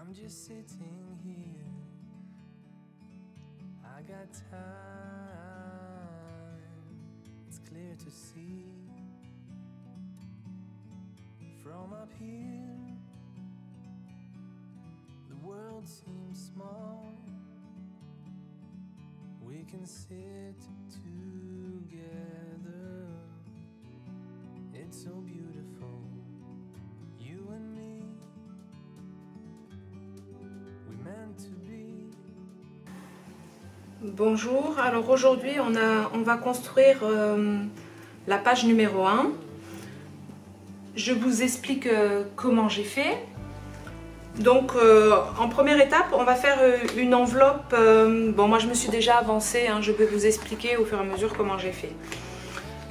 I'm just sitting here. I got time. It's clear to see from up here. The world seems small. We can sit together. It's so beautiful. You and me. We meant to be. Bonjour, alors aujourd'hui on va construire la page numéro 1. Je vous explique comment j'ai fait. Donc en première étape on va faire une enveloppe. Bon, moi je me suis déjà avancée, hein, je vais vous expliquer au fur et à mesure comment j'ai fait.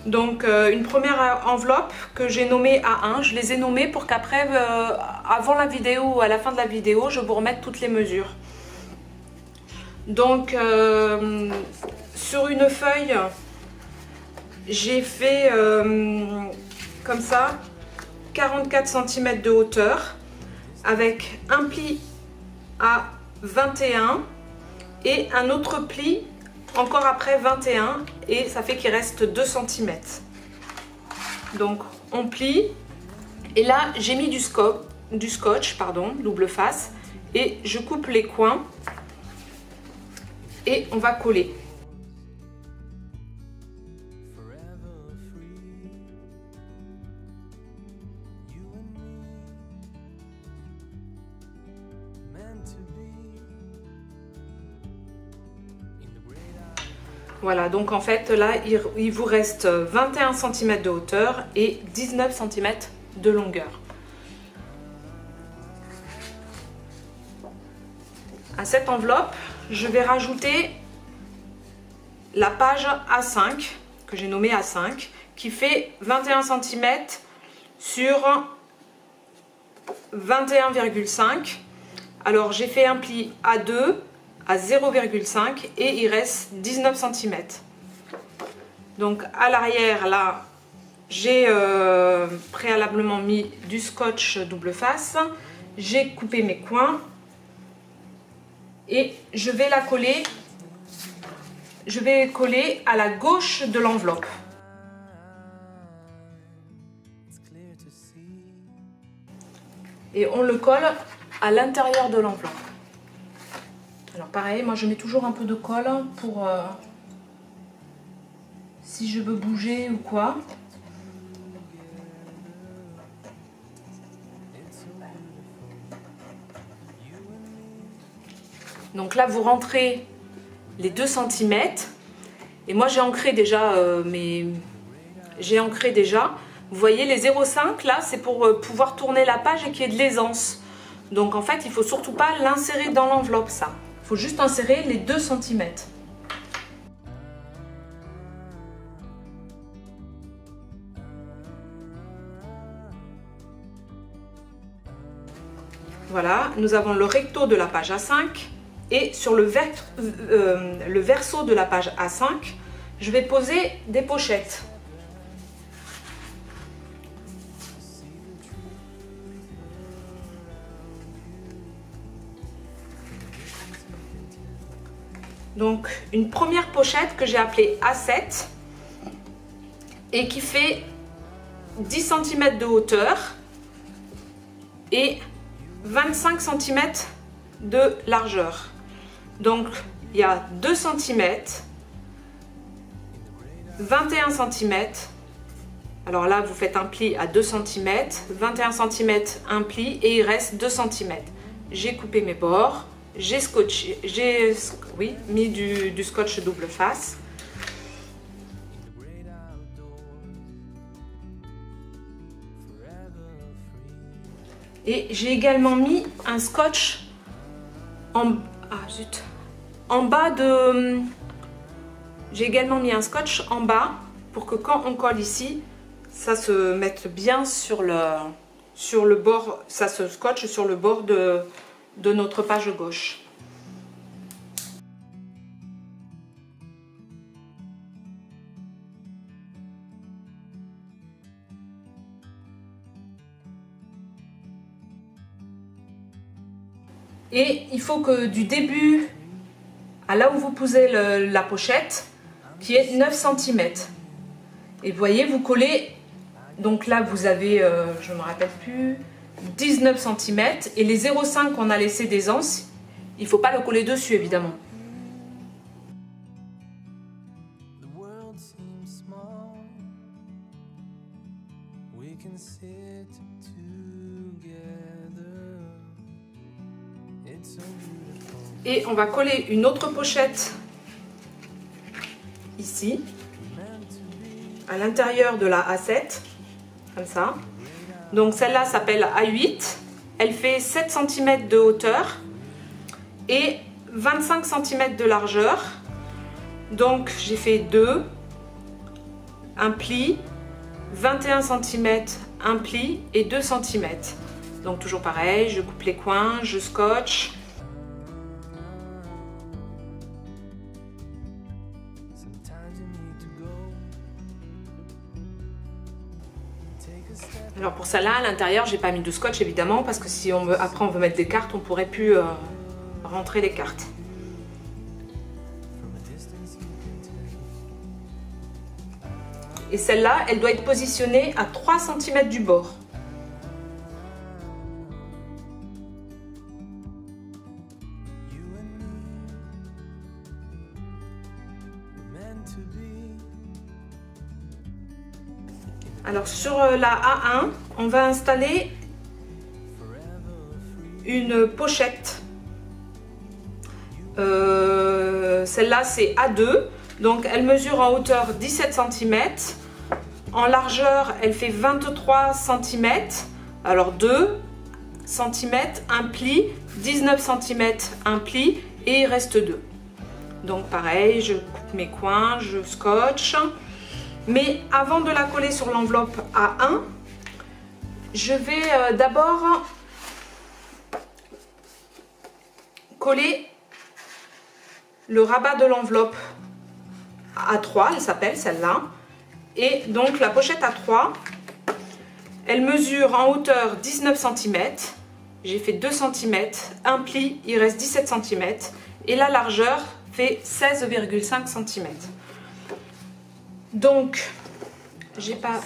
Donc une première enveloppe que j'ai nommée A1, je les ai nommées pour qu'après, avant la vidéo ou à la fin de la vidéo, je vous remette toutes les mesures. Donc sur une feuille, j'ai fait comme ça 44 cm de hauteur avec un pli à 21 et un autre pli encore après 21 et ça fait qu'il reste 2 cm. Donc on plie et là j'ai mis du scotch double face et je coupe les coins et on va coller. Voilà, donc en fait là il vous reste 21 cm de hauteur et 19 cm de longueur. À cette enveloppe, je vais rajouter la page A5 que j'ai nommée A5 qui fait 21 cm sur 21,5. Alors j'ai fait un pli A2 à 0,5 et il reste 19 cm. Donc à l'arrière là j'ai préalablement mis du scotch double face, j'ai coupé mes coins et je vais la coller, je vais coller à la gauche de l'enveloppe. Et on le colle à l'intérieur de l'enveloppe. Alors pareil, moi je mets toujours un peu de colle pour si je veux bouger ou quoi. Donc là vous rentrez les 2 cm et moi j'ai ancré déjà vous voyez les 0,5 là c'est pour pouvoir tourner la page et qu'il y ait de l'aisance. Donc en fait il faut surtout pas l'insérer dans l'enveloppe ça. Il faut juste insérer les 2 cm. Voilà, nous avons le recto de la page A5 et sur le verso de la page A5, je vais poser des pochettes. Donc une première pochette que j'ai appelée A7 et qui fait 10 cm de hauteur et 25 cm de largeur. Donc il y a 2 cm, 21 cm. Alors là vous faites un pli à 2 cm, 21 cm un pli et il reste 2 cm. J'ai coupé mes bords. J'ai mis du scotch double face. Et j'ai également mis un scotch en bas de... J'ai également mis un scotch en bas pour que quand on colle ici, ça se mette bien sur le bord, ça se scotche sur le bord de notre page gauche. Et il faut que du début à là où vous posez la pochette, qui est 9 cm. Et vous voyez, vous collez, donc là vous avez, je ne me rappelle plus, 19 cm. Et les 0,5 qu'on a laissé des anses, il ne faut pas le coller dessus évidemment. Et on va coller une autre pochette ici, à l'intérieur de la A7, comme ça. Donc celle-là s'appelle A8, elle fait 7 cm de hauteur et 25 cm de largeur. Donc j'ai fait 2, un pli, 21 cm, un pli et 2 cm. Donc toujours pareil, je coupe les coins, je scotche. Alors pour celle-là, à l'intérieur, j'ai pas mis de scotch évidemment parce que si on veut, après on veut mettre des cartes, on pourrait plus rentrer les cartes. Et celle-là, elle doit être positionnée à 3 cm du bord. Alors sur la A1, on va installer une pochette. Celle-là c'est A2, donc elle mesure en hauteur 17 cm. En largeur, elle fait 23 cm. Alors 2 cm, un pli, 19 cm, un pli et il reste 2. Donc pareil, je coupe mes coins, je scotche. Mais avant de la coller sur l'enveloppe A1, je vais d'abord coller le rabat de l'enveloppe A3, elle s'appelle celle-là. Et donc la pochette A3, elle mesure en hauteur 19 cm. J'ai fait 2 cm, un pli, il reste 17 cm. Et la largeur fait 16,5 cm. Donc, j'ai pas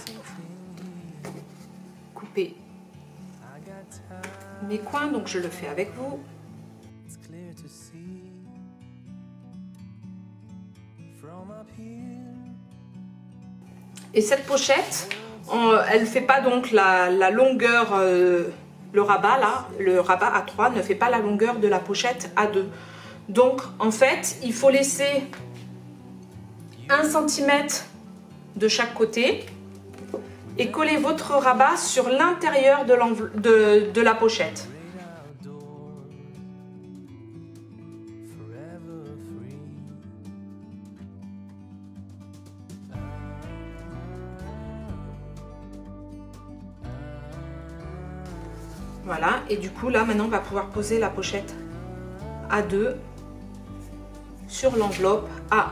coupé mes coins, donc je le fais avec vous. Et cette pochette, elle ne fait pas donc la longueur, le rabat là, le rabat A3 ne fait pas la longueur de la pochette A2. Donc en fait, il faut laisser 1 cm de chaque côté et coller votre rabat sur l'intérieur de la pochette. Voilà, et du coup là maintenant on va pouvoir poser la pochette A2 sur l'enveloppe A1.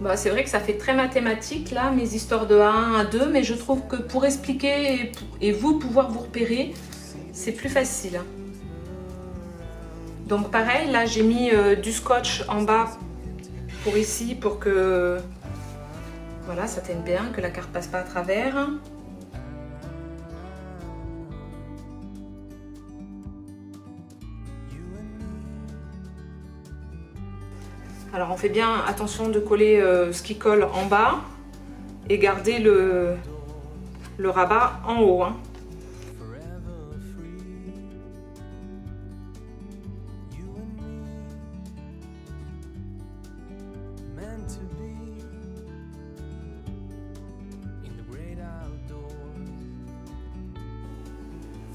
Bah, c'est vrai que ça fait très mathématique là, mes histoires de A1, A2, mais je trouve que pour expliquer et vous pouvoir vous repérer, c'est plus facile. Donc pareil, là j'ai mis du scotch en bas pour ici, pour que voilà, ça tienne bien, que la carte passe pas à travers. Alors on fait bien attention de coller ce qui colle en bas et garder le rabat en haut. Hein.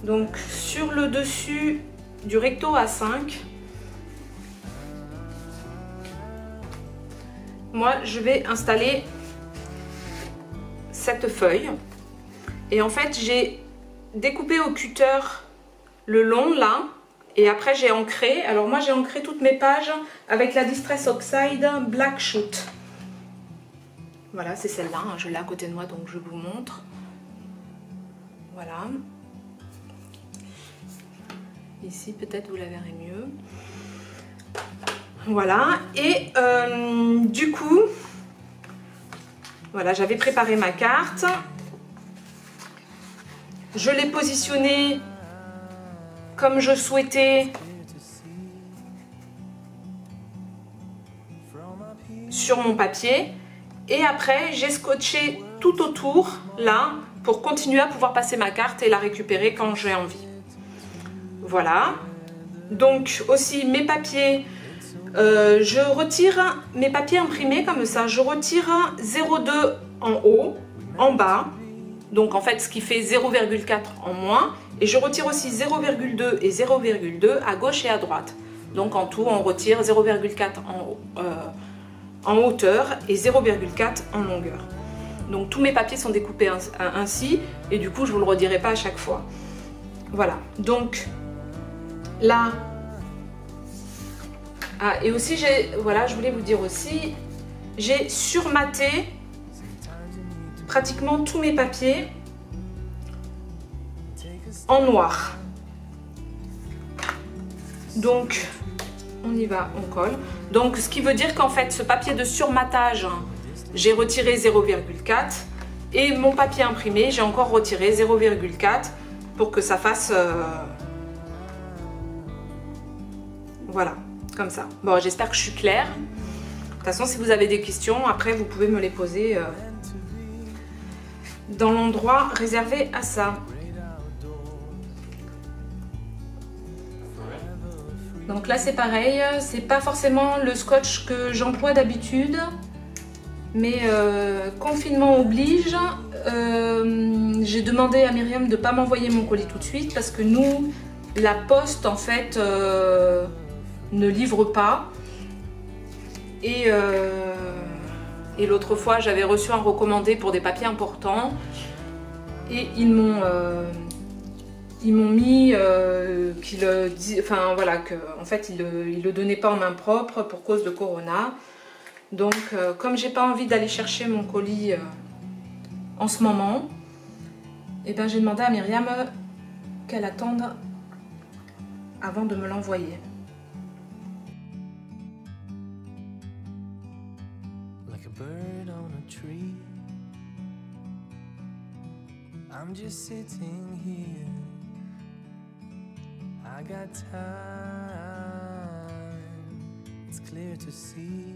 Donc sur le dessus du recto A5, moi je vais installer cette feuille et en fait j'ai découpé au cutter le long là et après j'ai ancré. Alors moi j'ai ancré toutes mes pages avec la Distress Oxide Black Shoot. Voilà, c'est celle-là, hein, je l'ai à côté de moi donc je vous montre. Voilà. Ici, peut-être vous la verrez mieux. Voilà, et du coup, voilà, j'avais préparé ma carte. Je l'ai positionnée comme je souhaitais sur mon papier. Et après, j'ai scotché tout autour, là, pour continuer à pouvoir passer ma carte et la récupérer quand j'ai envie. Voilà. Donc aussi mes papiers, je retire mes papiers imprimés comme ça. Je retire 0,2 en haut, en bas. Donc en fait ce qui fait 0,4 en moins. Et je retire aussi 0,2 et 0,2 à gauche et à droite. Donc en tout on retire 0,4 en hauteur et 0,4 en longueur. Donc tous mes papiers sont découpés ainsi. Et du coup je ne vous le redirai pas à chaque fois. Voilà. Donc là, et aussi voilà, je voulais vous dire aussi, j'ai surmaté pratiquement tous mes papiers en noir. Donc on y va, on colle. Donc ce qui veut dire qu'en fait ce papier de surmatage, j'ai retiré 0,4 et mon papier imprimé, j'ai encore retiré 0,4 pour que ça fasse voilà, comme ça. Bon, j'espère que je suis claire. De toute façon, si vous avez des questions, après, vous pouvez me les poser dans l'endroit réservé à ça. Donc là, c'est pareil. C'est pas forcément le scotch que j'emploie d'habitude. Mais confinement oblige. J'ai demandé à Myriam de ne pas m'envoyer mon colis tout de suite parce que nous, la poste, en fait... ne livre pas et l'autre fois j'avais reçu un recommandé pour des papiers importants et ils m'ont mis enfin voilà, que en fait ils le donnaient pas en main propre pour cause de Corona. Donc comme j'ai pas envie d'aller chercher mon colis en ce moment, et ben j'ai demandé à Myriam qu'elle attende avant de me l'envoyer. Bird on a tree. I'm just sitting here. I got time. It's clear to see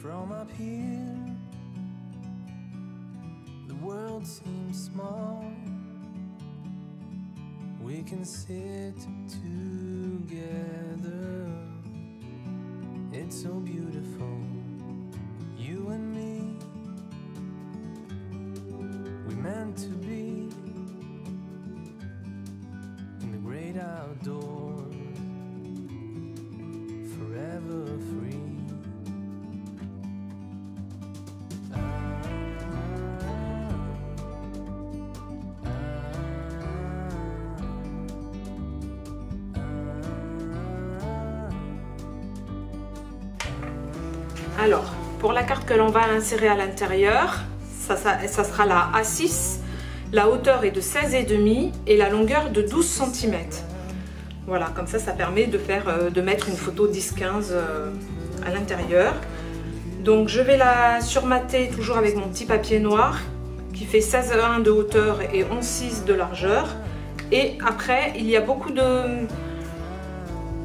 from up here. The world seems small. We can sit together. It's so beautiful, you and me. We meant to be in the great outdoors, forever free. Alors, pour la carte que l'on va insérer à l'intérieur, ça sera la A6. La hauteur est de 16,5 et la longueur de 12 cm. Voilà, comme ça permet de mettre une photo 10-15 à l'intérieur. Donc je vais la surmater toujours avec mon petit papier noir qui fait 16,1 de hauteur et 11,6 de largeur. Et après, il y a beaucoup de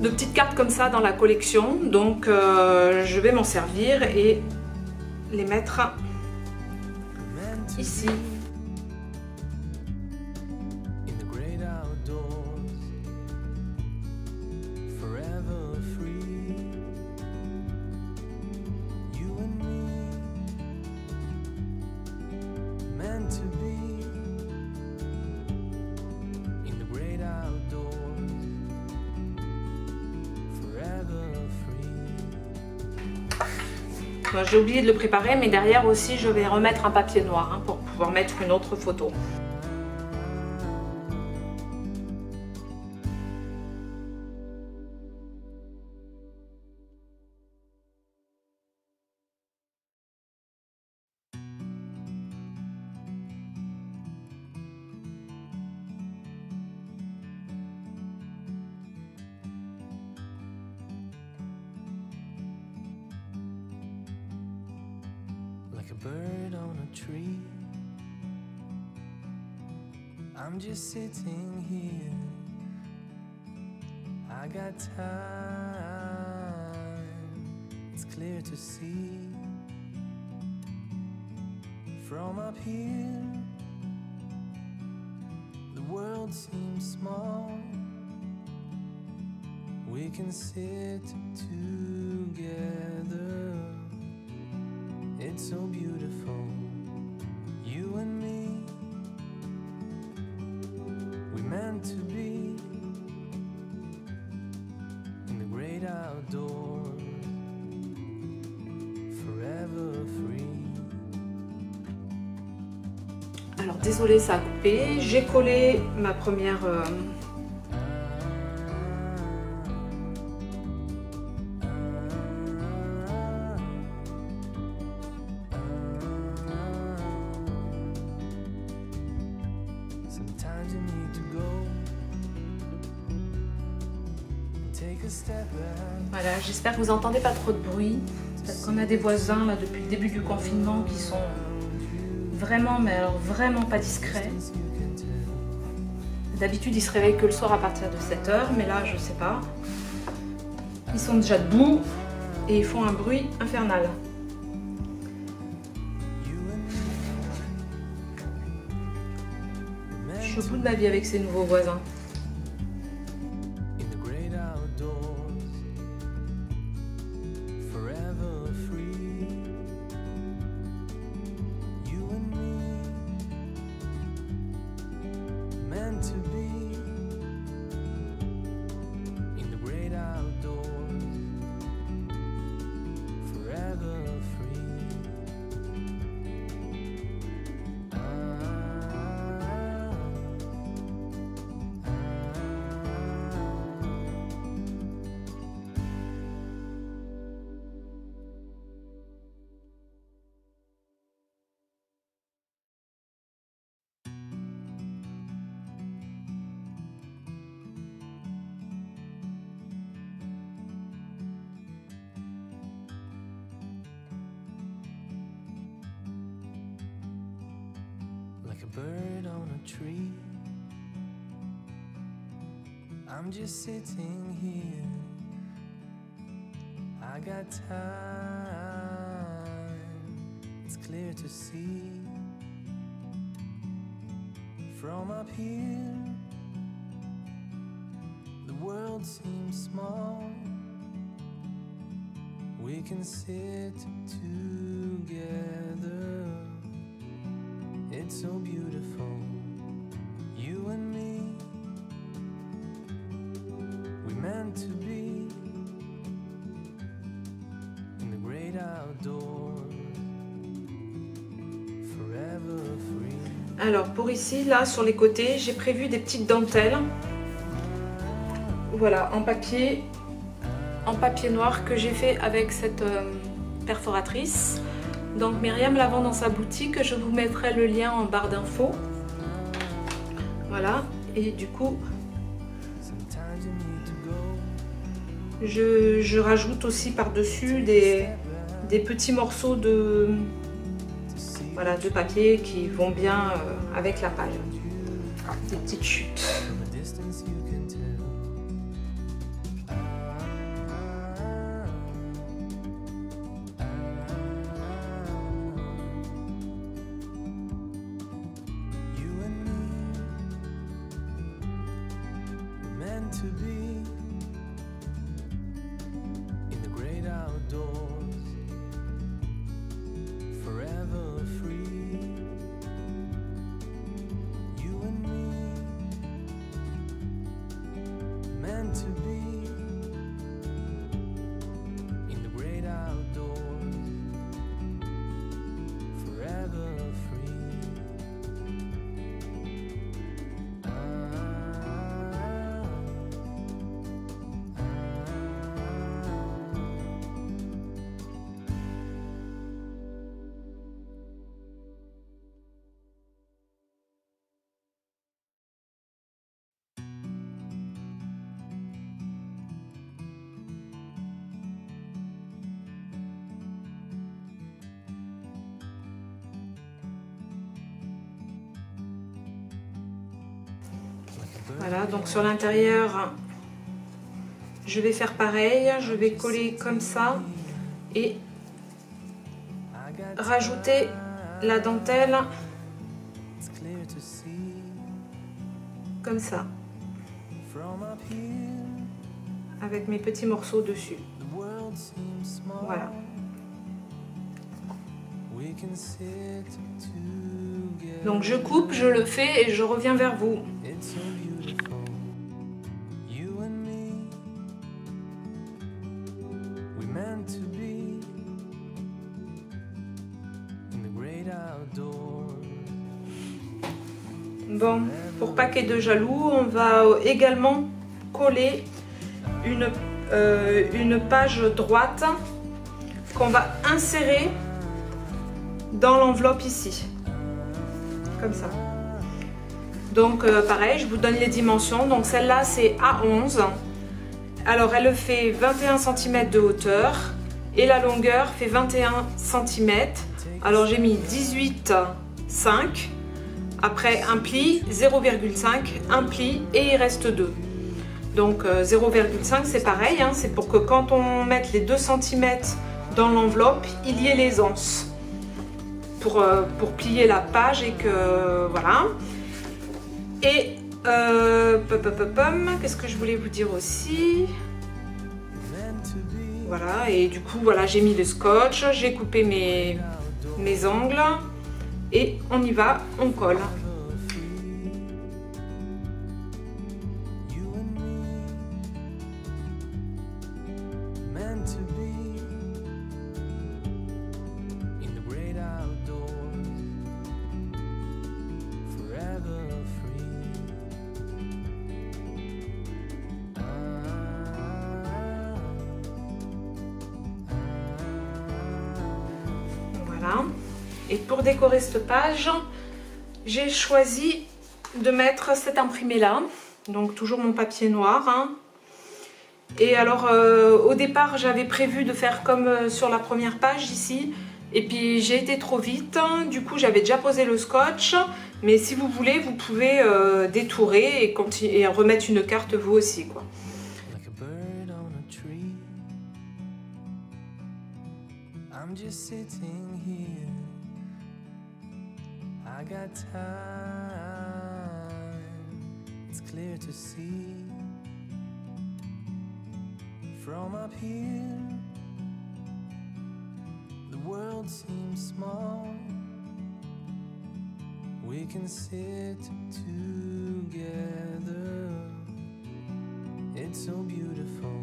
petites cartes comme ça dans la collection, donc je vais m'en servir et les mettre ici. J'ai oublié de le préparer, mais derrière aussi je vais remettre un papier noir pour pouvoir mettre une autre photo. bird on a tree. I'm just sitting here. I got time, it's clear to see. From up here, the world seems small. We can sit together. It's so beautiful, you and me. We meant to be in the great outdoors, forever free. Alors désolé, ça a coupé. J'ai collé ma première Sometimes you need to go and take a step back. Voilà, j'espère que vous n'entendez pas trop de bruit. Parce qu'on a des voisins là depuis le début du confinement qui sont vraiment, mais alors vraiment pas discrets. D'habitude, ils se réveillent que le soir à partir de 7 h, mais là, je sais pas. Ils sont déjà debout et ils font un bruit infernal. Je suis au bout de ma vie avec ces nouveaux voisins. To be in the great outdoors, forever free. Like a bird on a tree, I'm just sitting here. I got time, it's clear to see. From up here, the world seems small. We can sit together. It's so beautiful, you and me. We meant to be in the great outdoors, forever free. Alors pour ici, là sur les côtés, j'ai prévu des petites dentelles. Voilà, en papier noir que j'ai fait avec cette perforatrice. Donc Myriam la vend dans sa boutique, je vous mettrai le lien en barre d'infos. Voilà, et du coup, je rajoute aussi par-dessus des petits morceaux de papier qui vont bien avec la paille. Des petites chutes. To be in the great outdoors, forever free. You and me, meant to be in the great outdoors, forever free. Voilà, donc sur l'intérieur, je vais faire pareil. Je vais coller comme ça et rajouter la dentelle comme ça, avec mes petits morceaux dessus. Voilà. Donc je coupe, je le fais et je reviens vers vous. Bon, pour paquet de jaloux, on va également coller une page droite qu'on va insérer dans l'enveloppe ici, comme ça. Donc pareil, je vous donne les dimensions. Donc celle-là c'est A11. Alors elle fait 21 cm de hauteur et la longueur fait 21 cm. Alors j'ai mis 18,5. Après un pli, 0,5, un pli et il reste 2. Donc 0,5 c'est pareil, hein, c'est pour que quand on mette les 2 cm dans l'enveloppe, il y ait l'aisance pour plier la page et que voilà. Et qu'est-ce que je voulais vous dire aussi? Voilà, et du coup voilà, j'ai mis le scotch, j'ai coupé mes angles. Et on y va, on colle. Voilà. Et pour décorer cette page, j'ai choisi de mettre cet imprimé là, donc toujours mon papier noir. Hein. Et alors au départ j'avais prévu de faire comme sur la première page ici, et puis j'ai été trop vite, du coup j'avais déjà posé le scotch, mais si vous voulez vous pouvez détourer et remettre une carte vous aussi quoi. I got time, it's clear to see. From up here, the world seems small. We can sit together, it's so beautiful.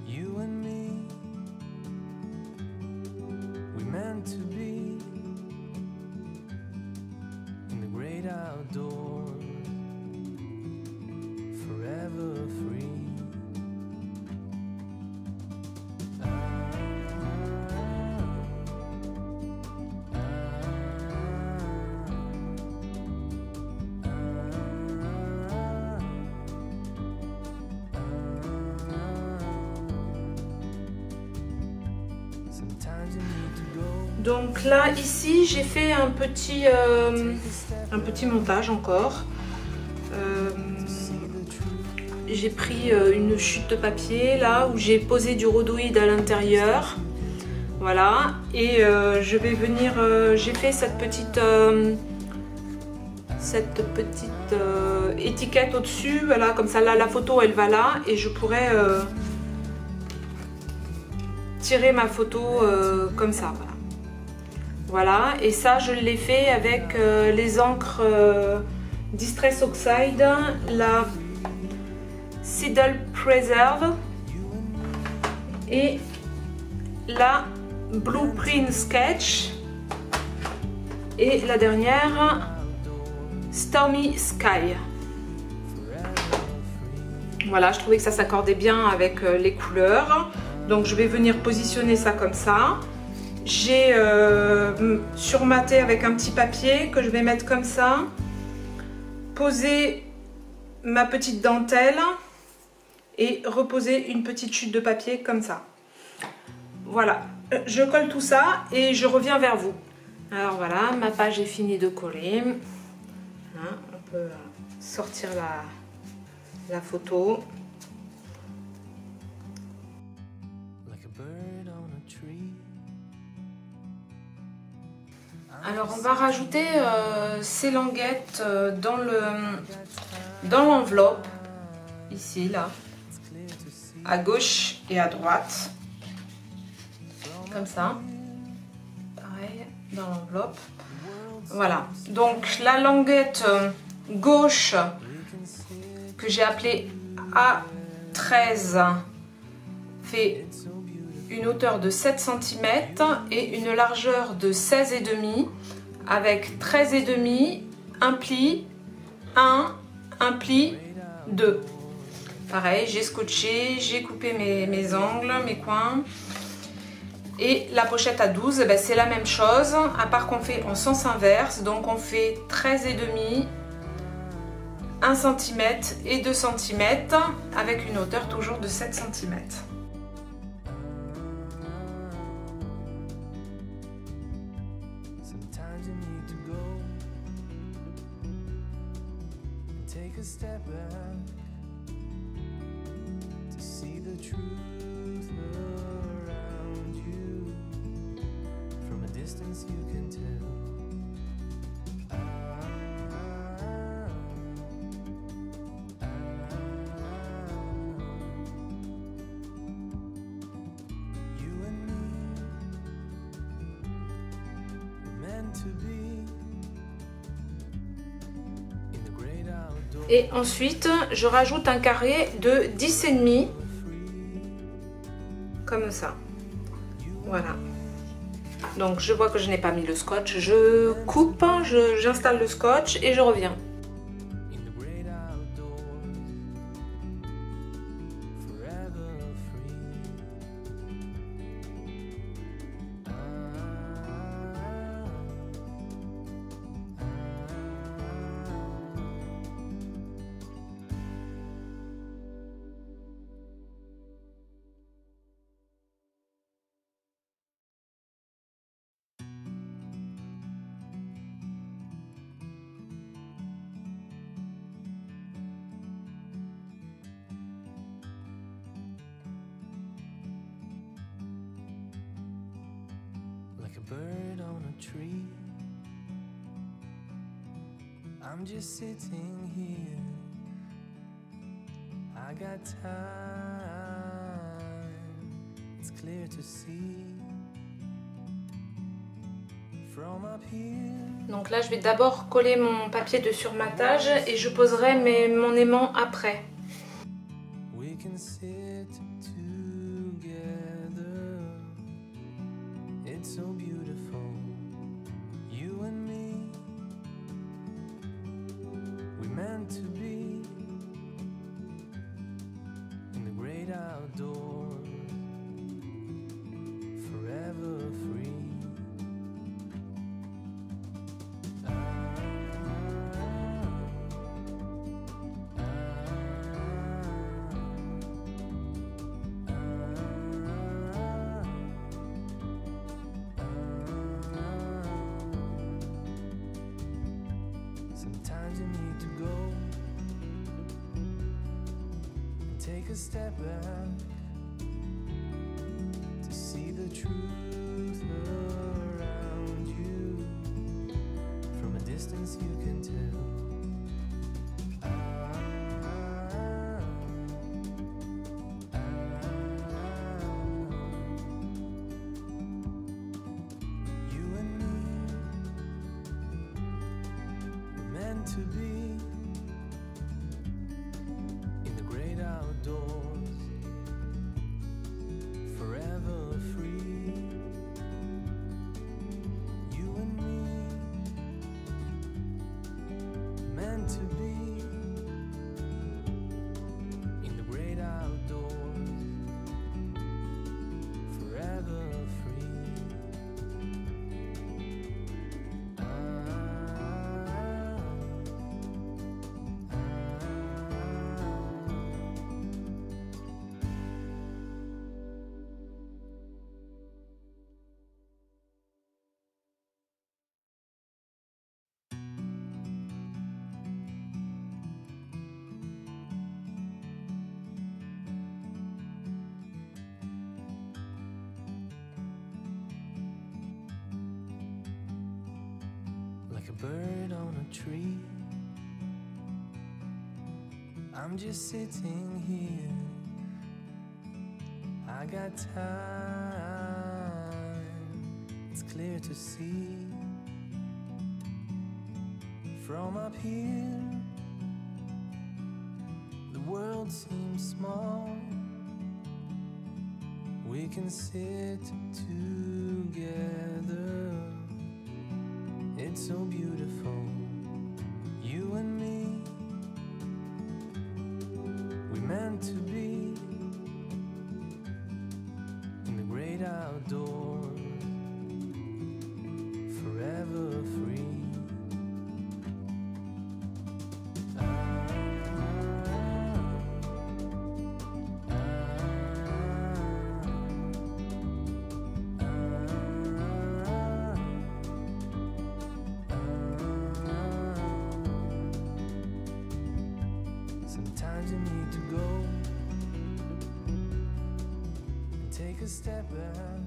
You and me, we meant to be. Outdoors, forever free. Donc là ici j'ai fait un petit montage encore. J'ai pris une chute de papier là où j'ai posé du rhodoïde à l'intérieur. Voilà, et je vais venir, j'ai fait cette petite étiquette au-dessus, voilà, comme ça là la photo elle va là et je pourrais tirer ma photo comme ça, voilà. Voilà, et ça je l'ai fait avec les encres Distress Oxide, la Seedle Preserve et la Blueprint Sketch et la dernière Stormy Sky. Voilà, je trouvais que ça s'accordait bien avec les couleurs, donc je vais venir positionner ça comme ça. J'ai surmaté avec un petit papier que je vais mettre comme ça, poser ma petite dentelle et reposer une petite chute de papier comme ça. Voilà, je colle tout ça et je reviens vers vous. Alors voilà, ma page est finie de coller. Hein, on peut sortir la photo. Alors on va rajouter ces languettes dans l'enveloppe, ici, là, à gauche et à droite, comme ça, pareil, dans l'enveloppe. Voilà, donc la languette gauche que j'ai appelée A13 fait une hauteur de 7 cm et une largeur de 16,5 avec 13,5, un pli 1, un pli 2. Pareil, j'ai scotché, j'ai coupé mes angles, mes coins. Et la pochette à 12, ben c'est la même chose, à part qu'on fait en sens inverse. Donc on fait 13,5, 1 cm et 2 cm avec une hauteur toujours de 7 cm. Take a step back to see the truth around you. From a distance you can tell. You and me were meant to be. Et ensuite, je rajoute un carré de 10,5, comme ça. Voilà. Donc, je vois que je n'ai pas mis le scotch. Je coupe, j'installe le scotch et je reviens. Like a bird on a tree, I'm just sitting here. I got time, it's clear to see from up here. Donc là, je vais d'abord coller mon papier de surmatage et je poserai mon aimant après. We can sit together. It's so beautiful, you and me. We meant to be in the great outdoors, forever free. Sometimes you need to go and take a step back to see the truth around you. From a distance you can tell. You and me were meant to be in the great outdoors, forever free. You and me meant to be in the great outdoors, forever free. like a bird on a tree. I'm just sitting here. I got time, it's clear to see. From up here, the world seems small. We can sit together. It's so beautiful, you and me. We meant to be in the great outdoors, forever free. Sometimes you need to go and take a step back